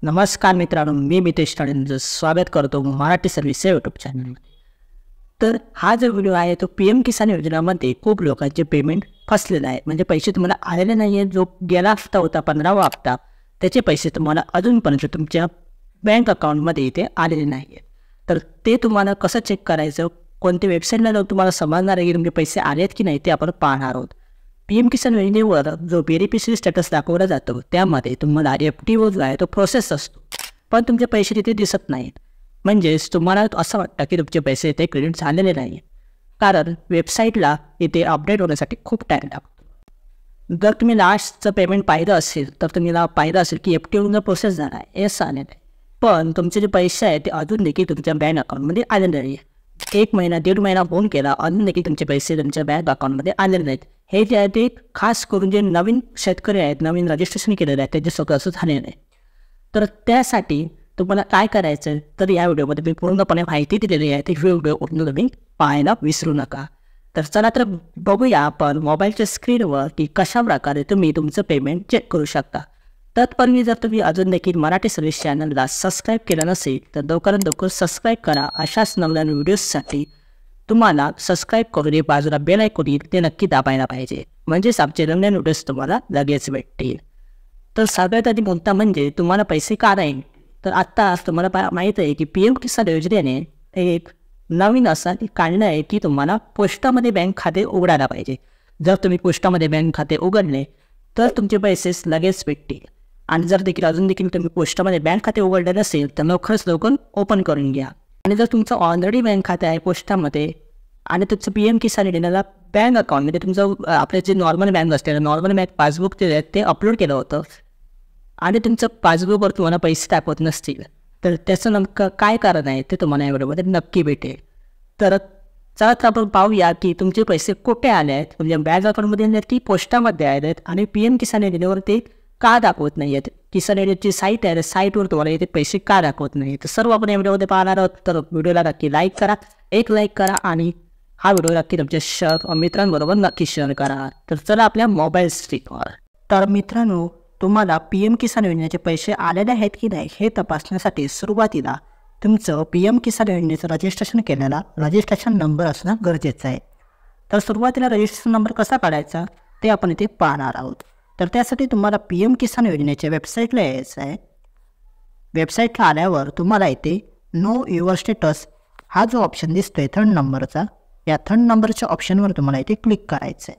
नमस्कार मित्रांनो, मी मितेश ताडेंचं स्वागत करतो मराठी सर्व्हिस या यूट्यूब चॅनलमध्ये. तर हा जो व्हिडिओ आहे तो पी एम किसान योजनेमध्ये खूप लोकांचे पेमेंट फसलेलं आहे. म्हणजे पैसे तुम्हाला आलेले नाही आहेत. जो गेला हफ्ता होता 15वा हप्ता, त्याचे पैसे तुम्हाला अजूनपर्यंत तुमच्या बँक अकाउंटमध्ये इथे आलेले नाही आहेत. तर ते तुम्हाला कसं चेक करायचं, कोणत्या वेबसाईटला जाऊन तुम्हाला समजणार आहे की तुमचे पैसे आले आहेत की नाही ते आपण पाहणार आहोत. पी एम किसान योजनेवर जो बेनिफिशरी स्टेटस दाखवला जातो त्यामध्ये तुम्हाला FTO जो आहे तो प्रोसेस असतो, पण तुमचे पैसे तिथे दिसत नाहीत. म्हणजेच तुम्हाला असं वाटतं की तुमचे पैसे इथे क्रेडिट झालेले नाही, कारण वेबसाईटला इथे अपडेट होण्यासाठी खूप टाईम लागतो. जर तुम्ही लास्टचं पेमेंट पाहिलं असेल तर तुम्हाला पाहिलं असेल की FTO प्रोसेस झाला आहे, हे आलेलं आहे, पण तुमचे जे पैसे आहेत ते अजून देखील तुमच्या बँक अकाउंटमध्ये आलेले नाही. 1 महिना 1.5 महिना होऊन गेला, अजून देखील तुमचे पैसे तुमच्या बँक अकाउंटमध्ये आलेले नाहीत. हे जे आहे ते खास करून जे नवीन शेतकरी आहेत, नवीन रजिस्ट्रेशन केलेलं आहे त्याचे सगळं असं झालेलं आहे. तर त्यासाठी तुम्हाला काय करायचं आहे, तर या व्हिडिओमध्ये मी पूर्णपणे माहिती दिलेली आहे. ते व्हिडिओ तुम्ही पाहायला विसरू नका. तर चला तर बघूया आपण मोबाईलच्या स्क्रीनवर की कशा प्रकारे तुम्ही तुमचं पेमेंट चेक करू शकता. तत्पूर्वी जर तुम्ही अजून देखील मराठी सर्व्हिस चॅनलला सबस्क्राईब केलं नसेल तर लवकरात लवकर सबस्क्राईब करा. अशाच नवीन व्हिडिओजसाठी तुम्हाला सबस्क्राईब करून बाजूला बेल आयकॉन येईल ते नक्की दाबायला पाहिजे, म्हणजेच आमचे नवीन व्हिडिओज तुम्हाला लगेच भेटतील. तर सगळ्यात आधी मुद्दा म्हणजे तुम्हाला पैसे का नाही. तर आत्ता तुम्हाला माहीत आहे की पी एम किसान योजनेने एक नवीन असा काढलं आहे की तुम्हाला पोस्टामध्ये बँक खाते उघडायला पाहिजे. जर तुम्ही पोस्टामध्ये बँक खाते उघडले तर तुमचे पैसे लगेच भेटतील. आणि जर देखील अजून देखील तुम्ही पोस्टामध्ये बँक खाते उघडले नसेल तर लवकरच लवकर ओपन करून घ्या. आणि जर तुमचं ऑलरेडी बँक खाते आहे पोस्टामध्ये आणि तुमचं पी एम किसान योजनेला बँक अकाउंटमध्ये तुमचं आपले जे नॉर्मल बँक असते, नॉर्मल बँक पासबुक ते अपलोड केलं होतं आणि तुमचं पासबुकवर तुम्हाला पैसे दाखवत नसतील तर त्याचं नेमकं काय कारण आहे ते तुम्हाला या व्हिडिओमध्ये नक्की भेटेल. तर चला तर आपण पाहूया की तुमचे पैसे कुठे आले आहेत, तुमच्या बँक अकाउंटमध्ये आले आहेत की पोस्टामध्ये आले आहेत, आणि पी एम किसान योजनेवर ते का दाखवत नाही आहेत. किसान योजनेची साईट आहे, साईटवर तुम्हाला इथे पैसे का दाखवत नाही. तर सर्व आपण या व्हिडिओमध्ये पाहणार आहोत. तर व्हिडिओला नक्की लाईक करा, एक लाईक करा आणि हा व्हिडिओ नक्की तुमच्या मित्रांबरोबर नक्की शेअर करा. तर चला आपल्या मोबाईल स्क्रीनवर. तर मित्रांनो, तुम्हाला पी एम किसान योजनेचे पैसे आलेले आहेत की नाही हे तपासण्यासाठी सुरुवातीला तुमचं पी एम किसान योजनेचं रजिस्ट्रेशन केलेला रजिस्ट्रेशन नंबर असणं गरजेचं आहे. तर सुरुवातीला रजिस्ट्रेशन नंबर कसा काढायचा ते आपण इथे पाहणार आहोत. तर त्यासाठी तुम्हाला पी एम किसान योजनेच्या वेबसाईटला यायचं आहे. वेबसाईटला आल्यावर तुम्हाला इथे नो युअर स्टेटस हा जो ऑप्शन दिसतो आहे थर्ड नंबरचा, या थर्ड नंबरच्या ऑप्शनवर तुम्हाला इथे क्लिक करायचं आहे.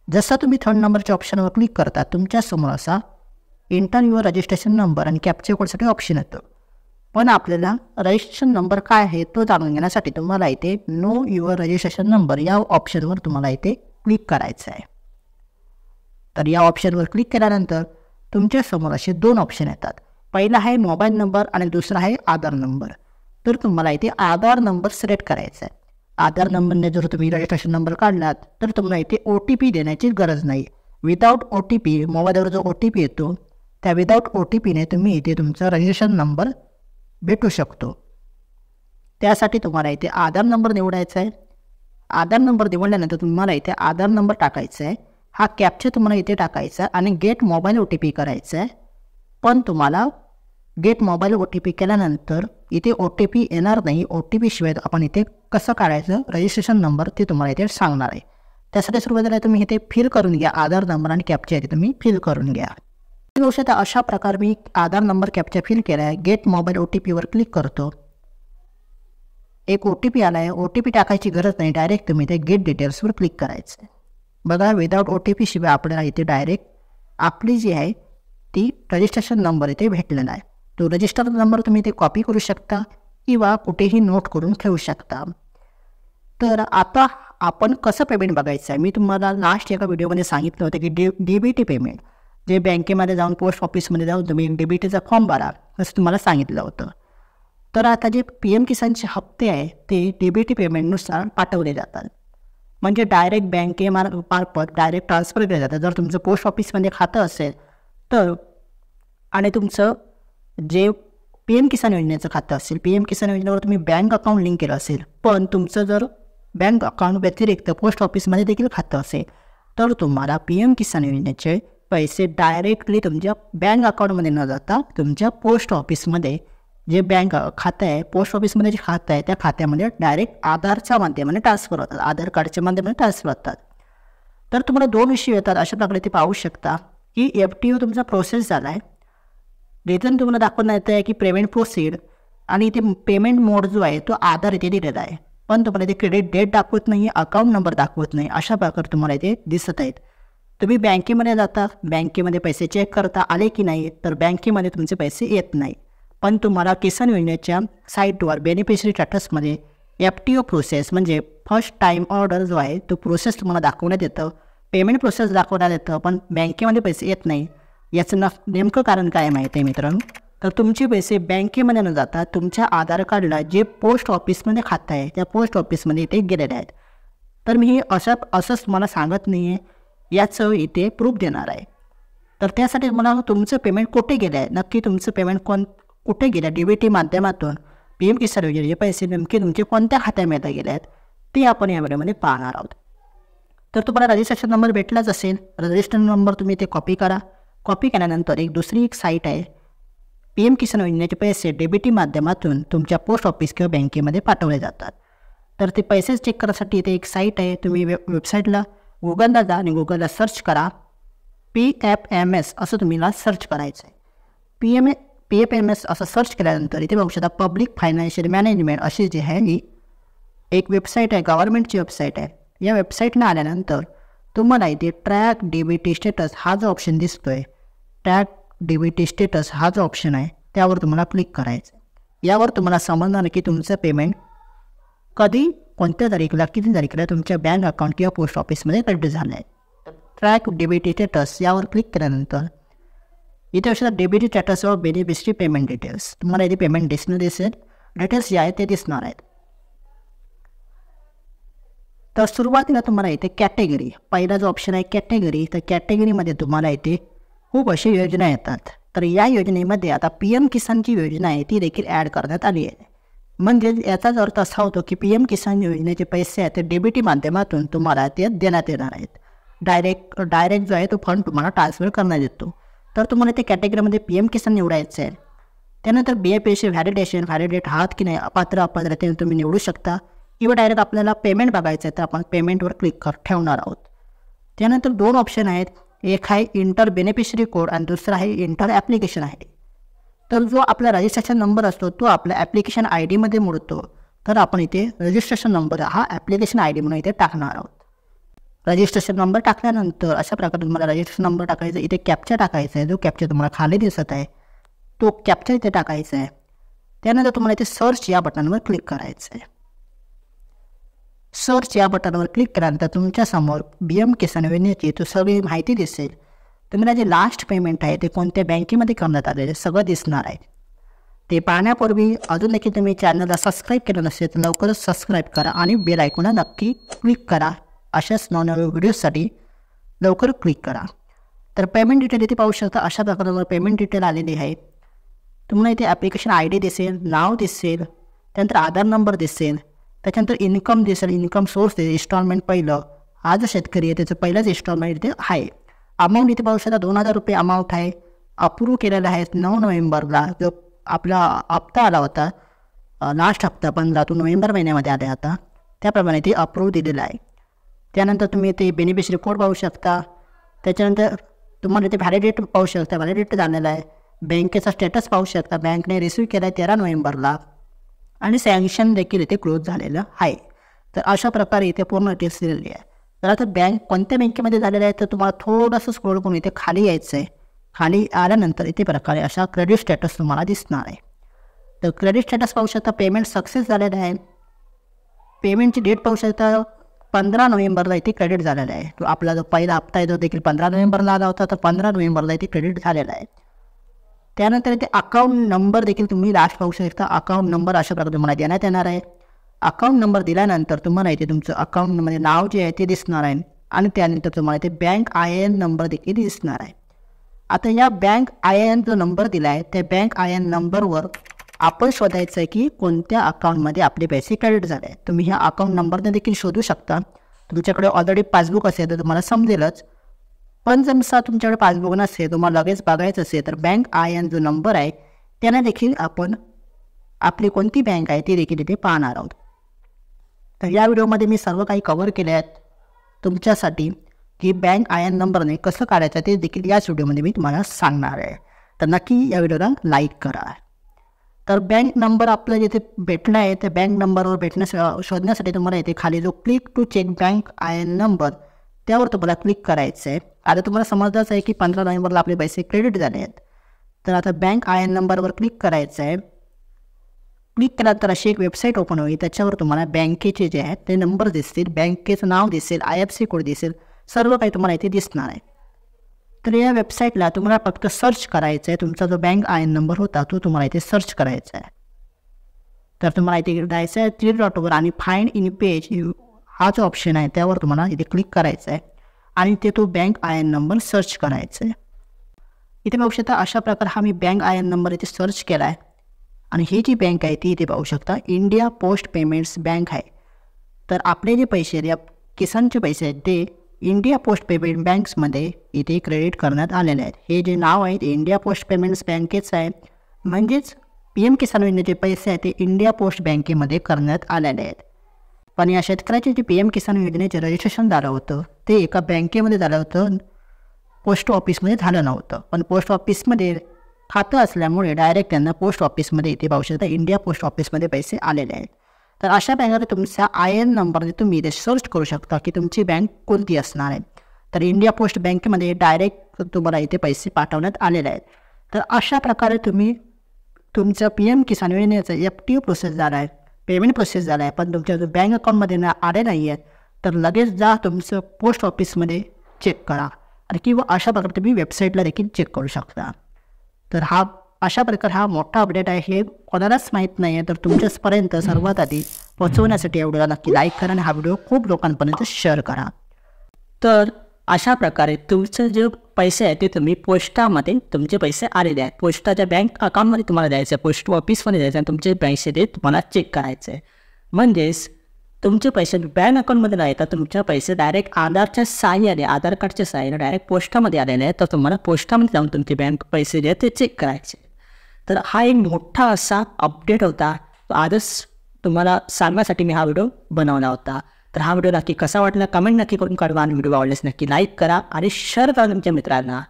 जसं तुम्ही थर्ड नंबरच्या ऑप्शनवर क्लिक करता तुमच्यासमोर असा एंटर युअर रजिस्ट्रेशन नंबर आणि कॅप्चा कोडसाठी ऑप्शन येतो. पण आपल्याला रजिस्ट्रेशन नंबर काय आहे तो जाणून घेण्यासाठी तुम्हाला इथे नो युअर रजिस्ट्रेशन नंबर या ऑप्शनवर तुम्हाला इथे क्लिक करायचं आहे. तर या ऑप्शनवर क्लिक केल्यानंतर तुमच्यासमोर असे 2 ऑप्शन येतात. पहिला आहे मोबाईल नंबर आणि दुसरा आहे आधार नंबर. तर तुम्हाला इथे आधार नंबर सिलेक्ट करायचा आहे. आधार नंबरने जर तुम्ही रजिस्ट्रेशन नंबर काढलात तर तुम्हाला इथे OTP देण्याची गरज नाही. विदाऊट OTP मोबाईलवर जो OTP येतो त्या विदाऊट OTPने तुम्ही इथे तुमचा रजिस्ट्रेशन नंबर भेटू शकतो. त्यासाठी तुम्हाला इथे आधार नंबर निवडायचा आहे. आधार नंबर निवडल्यानंतर तुम्हाला इथे आधार नंबर टाकायचा आहे. हा कॅप्चा तुम्हाला इथे टाकायचा आणि गेट मोबाईल OTP करायचा आहे. पण तुम्हाला गेट मोबाईल OTP केल्यानंतर इथे OTP येणार नाही. OTP शिवाय आपण इथे कसं काढायचं रजिस्ट्रेशन नंबर ते तुम्हाला इथे सांगणार आहे. त्यासाठी सुरुवातीला तुम्ही इथे फिल करून घ्या. आधार नंबर आणि कॅप्चा इथे तुम्ही फिल करून घ्या. अशा प्रकारे मी आधार नंबर कॅप्चा फिल केला आहे. गेट मोबाईल OTPवर क्लिक करतो. एक OTP आला आहे. OTP टाकायची गरज नाही, डायरेक्ट तुम्ही इथे गेट डिटेल्सवर क्लिक करायचं आहे. बघा, विदाऊट OTP शिवाय आपल्याला इथे डायरेक्ट आपली जी आहे ती रजिस्ट्रेशन नंबर इथे भेटलेला आहे. तो रजिस्टर नंबर तुम्ही इथे कॉपी करू शकता किंवा कुठेही नोट करून ठेवू शकता. तर आता आपण कसं पेमेंट बघायचं आहे. मी तुम्हाला लास्ट एका व्हिडिओमध्ये सांगितलं होतं की DBT पेमेंट, जे बँकेमध्ये जाऊन पोस्ट ऑफिसमध्ये जाऊन तुम्ही DBTचा फॉर्म भरा असं तुम्हाला सांगितलं होतं. तर आता जे पी एम किसानचे हप्ते आहे ते DBT पेमेंटनुसार पाठवले जातात. म्हणजे डायरेक्ट बँकेमार्फत डायरेक्ट ट्रान्सफर केले जातात. जर तुमचं पोस्ट ऑफिसमध्ये खातं असेल तर, आणि तुमचं जे पी एम किसान योजनेचं खातं असेल, पी एम किसान योजनेवर तुम्ही बँक अकाउंट लिंक केलं असेल, पण तुमचं जर बँक अकाउंट व्यतिरिक्त पोस्ट ऑफिसमध्ये देखील खातं असेल तर तुम्हाला पी एम किसान योजनेचे पैसे डायरेक्टली तुमच्या बँक अकाउंटमध्ये न जाता तुमच्या पोस्ट ऑफिसमध्ये जे बँक खातं आहे, पोस्ट ऑफिसमध्ये जे खातं आहे त्या खात्यामध्ये डायरेक्ट आधारच्या माध्यमाने ट्रान्सफर होतात, आधार कार्डच्या माध्यमाने ट्रान्सफर होतात. तर तुम्हाला 2 इश्यू येतात. अशा प्रकारे ते पाहू शकता की FTO तुमचा प्रोसेस झाला आहे. रिटर्न तुम्हाला दाखवण्यात येतं आहे की पेमेंट प्रोसीड आणि इथे पेमेंट मोड जो आहे तो आधार इथे दिलेला आहे, पण तुम्हाला इथे क्रेडिट डेट दाखवत नाही, अकाउंट नंबर दाखवत नाही. अशा प्रकारे तुम्हाला इथे दिसत आहेत. तुम्ही बँकेमध्ये जाता, बँकेमध्ये पैसे चेक करता आले की नाही, तर बँकेमध्ये तुमचे पैसे येत नाही. पण तुम्हाला किसान योजनेच्या साईटवर बेनिफिशरी स्टॅटसमध्ये FTO प्रोसेस म्हणजे फर्स्ट टाईम ऑर्डर जो आहे तो प्रोसेस तुम्हाला दाखवण्यात येतं, पेमेंट प्रोसेस दाखवण्यात येतं, पण बँकेमध्ये पैसे येत नाही. याचं नेमकं कारण काय माहिती आहे मित्रांनो? तर तुमचे पैसे बँकेमध्ये न जाता तुमच्या आधार कार्डला जे पोस्ट ऑफिसमध्ये खातं आहे त्या पोस्ट ऑफिसमध्ये इथे गेलेले आहेत. तर मी हे असंच तुम्हाला सांगत नाही आहे, याचं इथे प्रूफ देणार आहे. तर त्यासाठी मला तुमचं पेमेंट कुठे गेलं आहे, नक्की तुमचं पेमेंट कुठे गेलं, DBT माध्यमातून PM किसान योजनेचे पैसे नेमके तुमचे कोणत्या खात्यामध्ये गेले आहेत ते आपण या व्हिडिओमध्ये पाहणार आहोत. तर तुम्हाला रजिस्ट्रेशन नंबर भेटलाच असेल. रजिस्ट्रेशन नंबर तुम्ही इथे कॉपी करा. कॉपी केल्यानंतर दुसरी एक साईट आहे, PM किसान योजनेचे पैसे DBT माध्यमातून तुमच्या पोस्ट ऑफिस किंवा बँकेमध्ये पाठवले जातात. तर ते पैसे चेक करण्यासाठी इथे एक साईट आहे. तुम्ही वेबसाईटला गुगलला जा आणि गुगलला सर्च करा PFMS असं तुम्हाला सर्च करायचं आहे. PFMS असं सर्च केल्यानंतर इथे बघू शकता पब्लिक फायनान्शियल मॅनेजमेंट अशी जी आहे ही एक वेबसाईट आहे, गव्हर्नमेंटची वेबसाईट आहे. या वेबसाईटला आल्यानंतर तुम्हाला इथे ट्रॅक DBT स्टेटस हा जो ऑप्शन दिसतो आहे, ट्रॅक DBT स्टेटस हा जो ऑप्शन आहे त्यावर तुम्हाला क्लिक करायचं आहे. यावर तुम्हाला समजणार की तुमचं पेमेंट कधी, कोणत्या तारीखला, किती तारीखला तुमच्या बँक अकाउंट किंवा पोस्ट ऑफिसमध्ये क्रेडिट झालं आहे. ट्रॅक DBT स्टेटस यावर क्लिक केल्यानंतर इथे अशा DBT स्टेटसवर बेनिफिशरी पेमेंट डिटेल्स तुम्हाला इथे पेमेंट दिसेल, डिटेल्स जे आहेत ते दिसणार आहेत. तर सुरुवातीला तुम्हाला इथे कॅटेगरी, पहिला जो ऑप्शन आहे कॅटेगरी, तर कॅटेगरीमध्ये तुम्हाला इथे खूप अशी योजना येतात. तर या योजनेमध्ये आता PM किसानची योजना आहे ती देखील ॲड करण्यात आली आहे. म्हणजे याचाच अर्थ असा होतो की PM किसान योजनेचे पैसे आहेत ते DBT माध्यमातून तुम्हाला ते देण्यात येणार आहेत. डायरेक्ट जो आहे तो फंड तुम्हाला ट्रान्सफर करण्यात येतो. तर तुम्हाला ते कॅटेगरीमध्ये PM किसान निवडायचं आहे. त्यानंतर BFSC व्हॅलिडेट आहात की नाही, अपात्र अपात्रतेने तुम्ही निवडू शकता, किंवा डायरेक्ट आपल्याला पेमेंट बघायचं आहे तर आपण पेमेंटवर क्लिक ठेवणार आहोत. त्यानंतर 2 ऑप्शन आहेत, एक आहे इंटर बेनिफिशरी कोड आणि दुसरा आहे इंटर ॲप्लिकेशन ID. तर जो आपला रजिस्ट्रेशन नंबर असतो तो आपल्या ॲप्लिकेशन ID मध्ये मोडतो. तर आपण इथे रजिस्ट्रेशन नंबर हा ॲप्लिकेशन ID म्हणून इथे टाकणार आहोत. रजिस्ट्रेशन नंबर टाकल्यानंतर अशा प्रकारे तुम्हाला रजिस्ट्रेशन नंबर टाकायचा, इथे कॅप्चा टाकायचा आहे, जो कॅप्चा तुम्हाला खाली दिसत आहे तो कॅप्चा इथे टाकायचा आहे. त्यानंतर तुम्हाला इथे सर्च या बटनवर क्लिक करायचं आहे. सर्च या बटनवर क्लिक केल्यानंतर तुमच्यासमोर PM किसान योजनेची तो सगळी माहिती दिसेल. तुम्हाला जे लास्ट पेमेंट आहे ते कोणत्या बँकेमध्ये करण्यात आलेले सगळं दिसणार आहे. ते पाहण्यापूर्वी अजून देखील तुम्ही चॅनलला सबस्क्राईब केलं नसेल तर लवकरच सबस्क्राईब करा आणि बेल आयकॉनला नक्की क्लिक करा. अशाच नवनवीन व्हिडिओसाठी लवकर क्लिक करा. तर पेमेंट डिटेल इथे पाहू शकता. अशा प्रकारे पेमेंट डिटेल आलेली आहे. तुम्हाला इथे ॲप्लिकेशन ID दिसेल, नाव दिसेल, त्यानंतर आधार नंबर दिसेल, त्याच्यानंतर इन्कम दिसेल, इन्कम सोर्स दिसेल, इन्स्टॉलमेंट पहिलं, हा जो शेतकरी आहे त्याचं पहिलंच इन्स्टॉलमेंट इथे आहे. अमाऊंट इथे पाहू शकता 2000 रुपये अमाऊंट आहे. अप्रूव्ह केलेला आहे 9 नोव्हेंबरला जो आपला हप्ता आला होता, लास्ट हप्ता 15 तो नोव्हेंबर महिन्यामध्ये आला होता, त्याप्रमाणे ते अप्रूव्ह दिलेलं आहे. त्यानंतर तुम्ही ते बेनिफिशरी कोड पाहू शकता. त्याच्यानंतर तुम्हाला ते व्हॅलिडेट पाहू शकता, व्हॅलिडेट झालेला आहे. बँकेचा स्टेटस पाहू शकता, बँकने रिसीव्ह केला आहे 13 नोव्हेंबरला आणि सँक्शन देखील इथे क्लोज झालेलं आहे. तर अशा प्रकारे इथे पूर्ण डिटेल्स दिलेली आहे. तर आता बँक कोणत्या बँकेमध्ये झालेलं आहे तर तुम्हाला थोडंसं स्क्रोल करून इथे खाली यायचं आहे. खाली आल्यानंतर इथे प्रकारे अशा क्रेडिट स्टेटस तुम्हाला दिसणार आहे. तर क्रेडिट स्टेटस पाहू शकता, पेमेंट सक्सेस झालेलं आहे. पेमेंटची डेट पाहू शकता 15 नोव्हेंबरला इथे क्रेडिट झालेला आहे. तो आपला जो पहिला हप्ता आहे तो देखील 15 नोव्हेंबरला आला होता, तर 15 नोव्हेंबरला इथे क्रेडिट झालेला आहे. त्यानंतर इथे अकाउंट नंबर देखील तुम्ही लास्ट पाहू शकता. अकाउंट नंबर अशा प्रकारे तुम्हाला देण्यात येणार आहे. अकाउंट नंबर दिल्यानंतर तुम्हाला इथे तुमचं अकाउंटमध्ये नाव जे आहे ते दिसणार आहे आणि त्यानंतर तुम्हाला इथे बँक IAN नंबर देखील दिसणार आहे. आता या बँक IAN जो नंबर दिला आहे त्या बँक IAN नंबरवर आपण शोधायचं आहे की कोणत्या अकाउंटमध्ये आपले पैसे क्रेडिट झाले आहेत. तुम्ही ह्या अकाउंट नंबरने देखील शोधू शकता. तुमच्याकडे ऑलरेडी पासबुक असेल तर तुम्हाला समजेलच. पण जर तुमच्याकडे पासबुक नसेल, तुम्हाला लगेच बघायचं असेल, तर बँक IN जो नंबर आहे त्याने देखील आपण आपली कोणती बँक आहे ती देखील इथे पाहणार आहोत. तर या व्हिडिओमध्ये मी सर्व काही कव्हर केले आहेत तुमच्यासाठी, की बँक IN नंबरने कसं काढायचं ते देखील याच व्हिडिओमध्ये मी तुम्हाला सांगणार आहे. तर नक्की या व्हिडिओला लाईक करा. तर बँक नंबर आपला जिथे भेटला आहे त्या बँक नंबरवर शोधण्यासाठी तुम्हाला इथे खाली जो click to check bank IN number त्यावर तुम्हाला क्लिक करायचं आहे. आता तुम्हाला समजलंच आहे की 15 नोव्हेंबरला आपले पैसे क्रेडिट झाले आहेत. तर आता बँक IN नंबरवर क्लिक करायचं आहे. क्लिक केल्यानंतर अशी एक वेबसाईट ओपन होईल. त्याच्यावर तुम्हाला बँकेचे जे आहेत ते नंबर दिसतील, बँकेचं नाव दिसेल, IFSC कोड दिसेल, सर्व काही तुम्हाला इथे दिसणार आहे. तर या वेबसाईटला तुम्हाला फक्त सर्च करायचं आहे. तुमचा जो बँक IN नंबर होता तो तुम्हाला इथे सर्च करायचा आहे. तर तुम्हाला इथे जायचं आहे 3 डॉटवर आणि फाइंड इन पेज हा जो ऑप्शन आहे त्यावर तुम्हाला इथे क्लिक करायचं आहे आणि ते तो बँक IN नंबर सर्च करायचा आहे. इथे पाहू शकता अशा प्रकारे हा मी बँक IN नंबर इथे सर्च केला आहे आणि ही जी बँक आहे ती इथे पाहू शकता इंडिया पोस्ट पेमेंट्स बँक आहे. तर आपले जे पैसे आहेत या किसानचे पैसे आहेत ते इंडिया पोस्ट पेमेंट बँक्समध्ये इथे क्रेडिट करण्यात आलेले आहेत. हे जे नाव आहे ते इंडिया पोस्ट पेमेंट्स बँकेचं आहे. म्हणजेच PM किसान योजनेचे पैसे आहेत ते इंडिया पोस्ट बँकेमध्ये करण्यात आलेले आहेत. पण या शेतकऱ्याचे जे PM किसान योजनेचे रजिस्ट्रेशन झालं होतं ते एका बँकेमध्ये झालं होतं, पोस्ट ऑफिसमध्ये झालं नव्हतं. पण पोस्ट ऑफिसमध्ये खातं असल्यामुळे डायरेक्ट त्यांना पोस्ट ऑफिसमध्ये इथे पाहू शकता इंडिया पोस्ट ऑफिसमध्ये पैसे आलेले आहेत. तर अशा प्रकारे तुमचा IN नंबरने तुम्ही इथे सर्च करू शकता की तुमची बँक कोणती असणार आहे. तर इंडिया पोस्ट बँकेमध्ये डायरेक्ट तुम्हाला इथे पैसे पाठवण्यात आलेले आहेत. तर अशा प्रकारे तुम्ही तुमचं PM किसान योजनेचं FTO प्रोसेस झाला आहे, पेमेंट प्रोसेस झाला आहे, पण तुमच्या जो बँक अकाउंटमध्ये आले नाही आहेत तर लगेच जा तुमचं पोस्ट ऑफिसमध्ये चेक करा आणि किंवा अशा प्रकारे तुम्ही वेबसाईटला देखील चेक करू शकता. तर अशा प्रकारे हा मोठा अपडेट आहे. हे कोणालाच माहीत नाही आहे. तर तुमच्यापर्यंत सर्वात आधी पोहोचवण्यासाठी या व्हिडिओला नक्की लाईक करा आणि हा व्हिडिओ खूप लोकांपर्यंत शेअर करा. तर अशा प्रकारे तुमचं जे पैसे आहेत ते तुम्ही पोस्टामध्ये तुमचे पैसे आलेले आहेत. पोस्टाच्या बँक अकाउंटमध्ये तुम्हाला द्यायचं आहे, पोस्ट ऑफिसमध्ये द्यायचं आहे, तुमचे पैसे ते तुम्हाला चेक करायचे आहे. म्हणजेच तुमचे पैसे बँक अकाउंटमध्ये नाही तर तुमचे पैसे डायरेक्ट आधारच्या साहाय्याने, आधार कार्डच्या साहाय्याने डायरेक्ट पोस्टामध्ये आलेले आहेत. तर तुम्हाला पोस्टामध्ये जाऊन तुमचे बँक पैसे जे आहेत ते चेक करायचे. तर हा एक मोठा असा अपडेट होता. आजच तुम्हाला सांगण्यासाठी मी हा व्हिडिओ बनवला होता. तर हा व्हिडिओ नक्की कसा वाटला कमेंट नक्की करून काढवा आणि व्हिडिओ आवडल्यास नक्की लाईक करा आणि शेअर करा तुमच्या मित्रांना.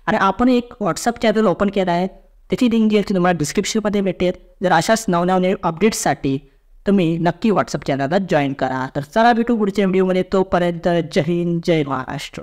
आणि आपण एक व्हॉट्सअप चॅनल ओपन केला आहे, त्याची लिंक जी आहे ती तुम्हाला डिस्क्रिप्शनमध्ये भेटेल. जर अशाच नवनवीन अपडेट्ससाठी तुम्ही नक्की व्हॉट्सअप चॅनलला जॉईन करा. तर चला भेटू पुढच्या व्हिडिओमध्ये. तोपर्यंत जय हिंद, जय महाराष्ट्र.